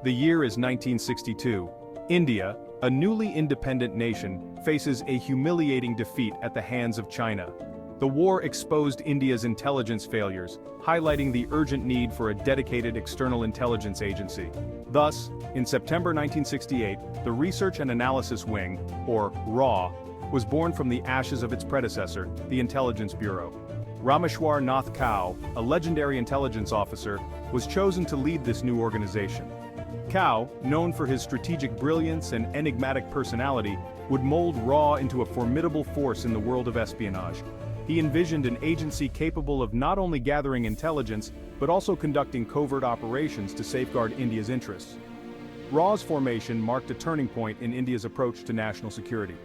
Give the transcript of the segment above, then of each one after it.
The year is 1962. India, a newly independent nation, faces a humiliating defeat at the hands of China. The war exposed India's intelligence failures, highlighting the urgent need for a dedicated external intelligence agency. Thus, in September 1968, the Research and Analysis Wing, or RAW, was born from the ashes of its predecessor, the Intelligence Bureau. Rameshwar Nath Kao, a legendary intelligence officer, was chosen to lead this new organization. Kao, known for his strategic brilliance and enigmatic personality, would mold RAW into a formidable force in the world of espionage. He envisioned an agency capable of not only gathering intelligence, but also conducting covert operations to safeguard India's interests. RAW's formation marked a turning point in India's approach to national security.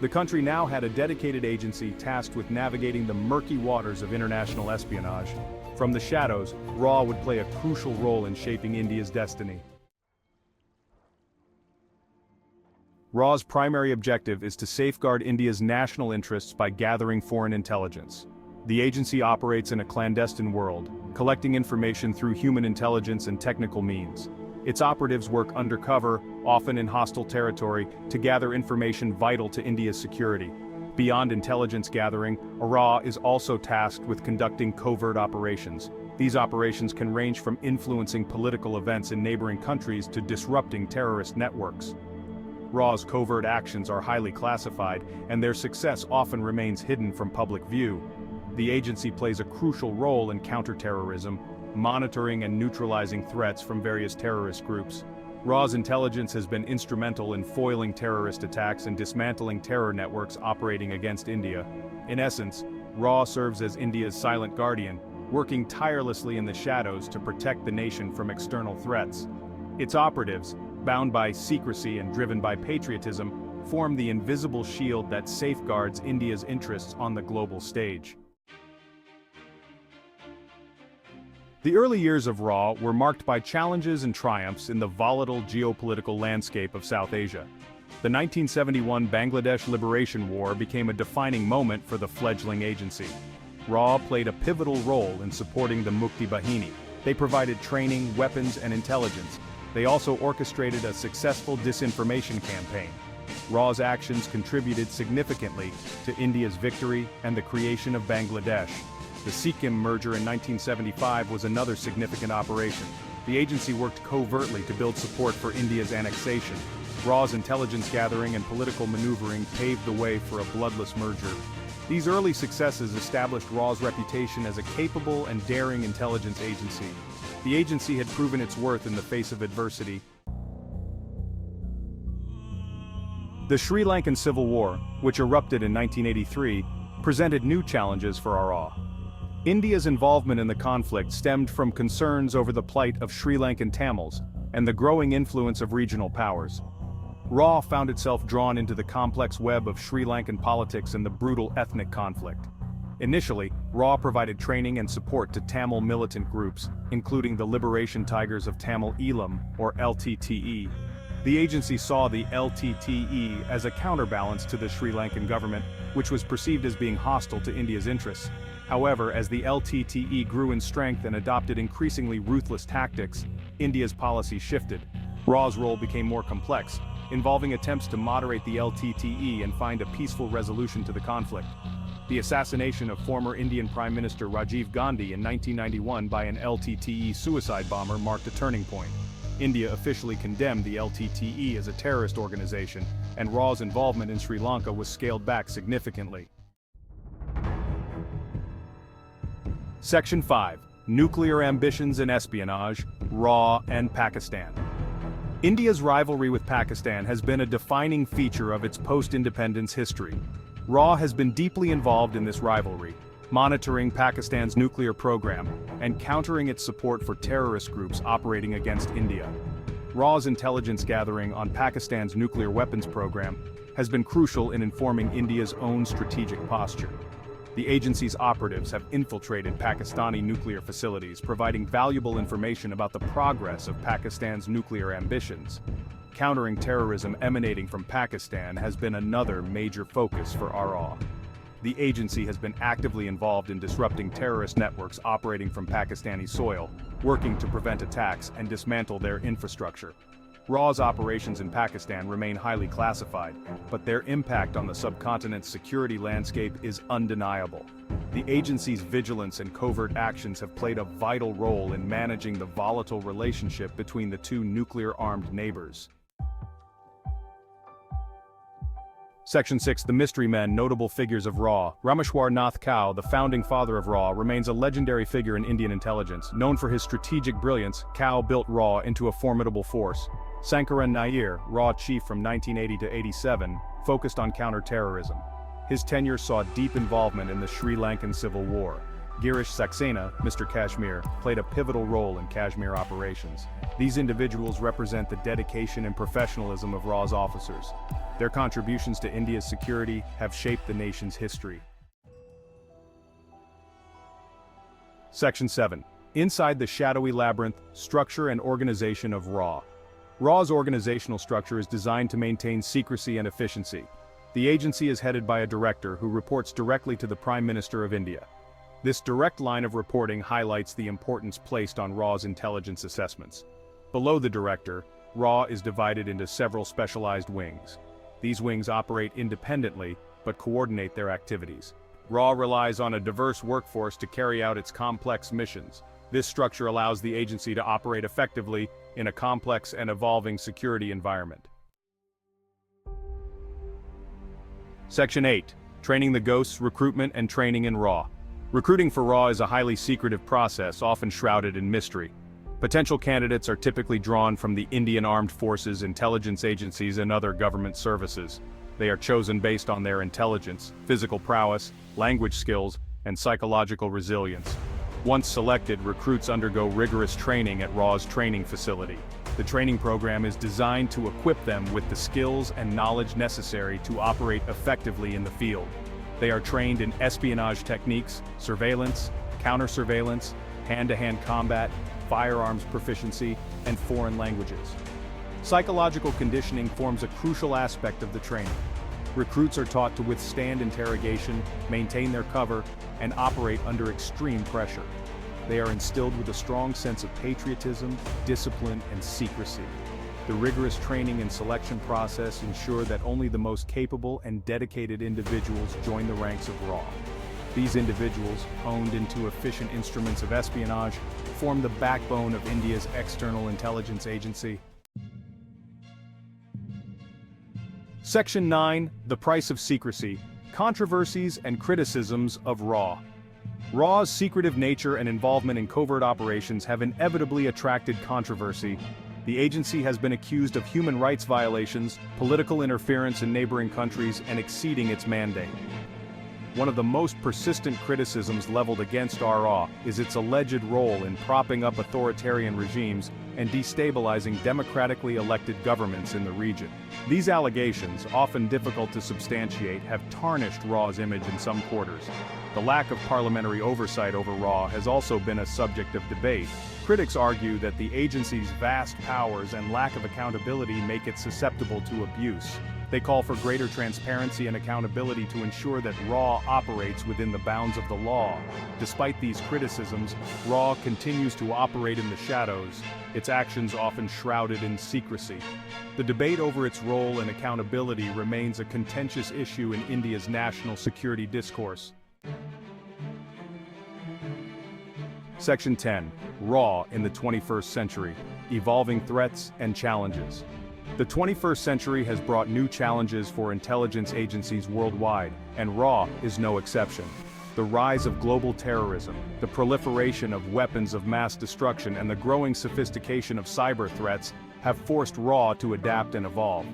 The country now had a dedicated agency tasked with navigating the murky waters of international espionage. From the shadows, RAW would play a crucial role in shaping India's destiny. RAW's primary objective is to safeguard India's national interests by gathering foreign intelligence. The agency operates in a clandestine world, collecting information through human intelligence and technical means. Its operatives work undercover, often in hostile territory, to gather information vital to India's security. Beyond intelligence gathering, RAW is also tasked with conducting covert operations. These operations can range from influencing political events in neighboring countries to disrupting terrorist networks. RAW's covert actions are highly classified, and their success often remains hidden from public view. The agency plays a crucial role in counterterrorism, monitoring and neutralizing threats from various terrorist groups. RAW's intelligence has been instrumental in foiling terrorist attacks and dismantling terror networks operating against India. In essence, RAW serves as India's silent guardian, working tirelessly in the shadows to protect the nation from external threats. Its operatives, bound by secrecy and driven by patriotism, form the invisible shield that safeguards India's interests on the global stage. The early years of RAW were marked by challenges and triumphs in the volatile geopolitical landscape of South Asia. The 1971 Bangladesh Liberation War became a defining moment for the fledgling agency. RAW played a pivotal role in supporting the Mukti Bahini. They provided training, weapons, and intelligence. They also orchestrated a successful disinformation campaign. RAW's actions contributed significantly to India's victory and the creation of Bangladesh. The Sikkim merger in 1975 was another significant operation. The agency worked covertly to build support for India's annexation. RAW's intelligence gathering and political maneuvering paved the way for a bloodless merger. These early successes established RAW's reputation as a capable and daring intelligence agency. The agency had proven its worth in the face of adversity. The Sri Lankan Civil War, which erupted in 1983, presented new challenges for RAW. India's involvement in the conflict stemmed from concerns over the plight of Sri Lankan Tamils and the growing influence of regional powers. RAW found itself drawn into the complex web of Sri Lankan politics and the brutal ethnic conflict. Initially, RAW provided training and support to Tamil militant groups, including the Liberation Tigers of Tamil Eelam, or LTTE. The agency saw the LTTE as a counterbalance to the Sri Lankan government, which was perceived as being hostile to India's interests. However, as the LTTE grew in strength and adopted increasingly ruthless tactics, India's policy shifted. RAW's role became more complex, involving attempts to moderate the LTTE and find a peaceful resolution to the conflict. The assassination of former Indian Prime Minister Rajiv Gandhi in 1991 by an LTTE suicide bomber marked a turning point. India officially condemned the LTTE as a terrorist organization, and RAW's involvement in Sri Lanka was scaled back significantly. Section 5. Nuclear Ambitions and Espionage, RAW and Pakistan. India's rivalry with Pakistan has been a defining feature of its post-independence history. RAW has been deeply involved in this rivalry, monitoring Pakistan's nuclear program and countering its support for terrorist groups operating against India. RAW's intelligence gathering on Pakistan's nuclear weapons program has been crucial in informing India's own strategic posture. The agency's operatives have infiltrated Pakistani nuclear facilities, providing valuable information about the progress of Pakistan's nuclear ambitions. Countering terrorism emanating from Pakistan has been another major focus for RAW. the agency has been actively involved in disrupting terrorist networks operating from Pakistani soil, working to prevent attacks and dismantle their infrastructure. RAW's operations in Pakistan remain highly classified, but their impact on the subcontinent's security landscape is undeniable. The agency's vigilance and covert actions have played a vital role in managing the volatile relationship between the two nuclear-armed neighbors. Section 6. The Mystery Men, Notable Figures of RAW. Rameshwar Nath Kao, the founding father of RAW, remains a legendary figure in Indian intelligence. Known for his strategic brilliance, Kao built RAW into a formidable force. Sankaran Nair, RAW chief from 1980 to 87, focused on counter-terrorism. His tenure saw deep involvement in the Sri Lankan Civil War. Girish Saxena, Mr. Kashmir, played a pivotal role in Kashmir operations. These individuals represent the dedication and professionalism of RAW's officers. Their contributions to India's security have shaped the nation's history. Section 7. Inside the shadowy labyrinth, structure and organization of RAW. RAW's organizational structure is designed to maintain secrecy and efficiency. The agency is headed by a director who reports directly to the Prime Minister of India. This direct line of reporting highlights the importance placed on RAW's intelligence assessments. Below the director, RAW is divided into several specialized wings. These wings operate independently, but coordinate their activities. RAW relies on a diverse workforce to carry out its complex missions. This structure allows the agency to operate effectively in a complex and evolving security environment. Section 8. Training the Ghosts, Recruitment and Training in RAW. Recruiting for RAW is a highly secretive process, often shrouded in mystery. Potential candidates are typically drawn from the Indian Armed Forces, intelligence agencies, and other government services. They are chosen based on their intelligence, physical prowess, language skills, and psychological resilience. Once selected, recruits undergo rigorous training at RAW's training facility. The training program is designed to equip them with the skills and knowledge necessary to operate effectively in the field. They are trained in espionage techniques, surveillance, counter-surveillance, hand-to-hand combat, firearms proficiency, and foreign languages. Psychological conditioning forms a crucial aspect of the training. Recruits are taught to withstand interrogation, maintain their cover, and operate under extreme pressure. They are instilled with a strong sense of patriotism, discipline, and secrecy. The rigorous training and selection process ensure that only the most capable and dedicated individuals join the ranks of RAW. These individuals, honed into efficient instruments of espionage, form the backbone of India's external intelligence agency. Section 9. The Price of Secrecy, Controversies and Criticisms of RAW. RAW's secretive nature and involvement in covert operations have inevitably attracted controversy. The agency has been accused of human rights violations, political interference in neighboring countries, and exceeding its mandate. One of the most persistent criticisms leveled against RAW is its alleged role in propping up authoritarian regimes and destabilizing democratically elected governments in the region. These allegations, often difficult to substantiate, have tarnished RAW's image in some quarters. The lack of parliamentary oversight over RAW has also been a subject of debate. Critics argue that the agency's vast powers and lack of accountability make it susceptible to abuse. They call for greater transparency and accountability to ensure that RAW operates within the bounds of the law. Despite these criticisms, RAW continues to operate in the shadows, its actions often shrouded in secrecy. The debate over its role and accountability remains a contentious issue in India's national security discourse. Section 10. RAW in the 21st Century, Evolving Threats and Challenges. The 21st century has brought new challenges for intelligence agencies worldwide, and RAW is no exception. The rise of global terrorism, the proliferation of weapons of mass destruction, and the growing sophistication of cyber threats have forced RAW to adapt and evolve.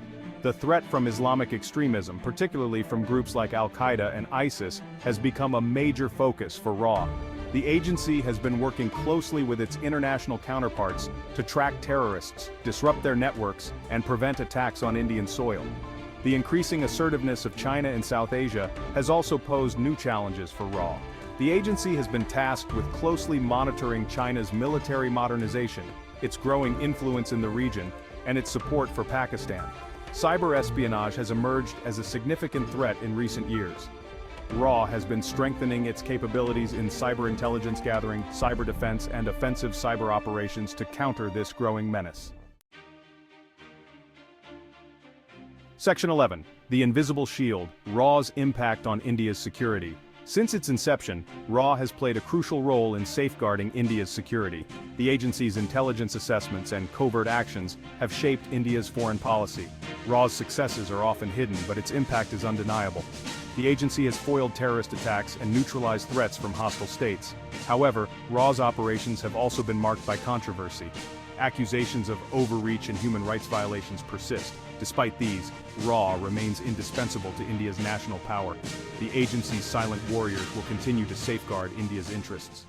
The threat from Islamic extremism, particularly from groups like Al-Qaeda and ISIS, has become a major focus for RAW. The agency has been working closely with its international counterparts to track terrorists, disrupt their networks, and prevent attacks on Indian soil. The increasing assertiveness of China in South Asia has also posed new challenges for RAW. The agency has been tasked with closely monitoring China's military modernization, its growing influence in the region, and its support for Pakistan. Cyber espionage has emerged as a significant threat in recent years. RAW has been strengthening its capabilities in cyber intelligence gathering, cyber defense, and offensive cyber operations to counter this growing menace. Section 11. The Invisible Shield, RAW's impact on India's security. Since its inception, RAW has played a crucial role in safeguarding India's security. The agency's intelligence assessments and covert actions have shaped India's foreign policy. RAW's successes are often hidden, but its impact is undeniable. The agency has foiled terrorist attacks and neutralized threats from hostile states. However, RAW's operations have also been marked by controversy. Accusations of overreach and human rights violations persist. Despite these, RAW remains indispensable to India's national power. The agency's silent warriors will continue to safeguard India's interests.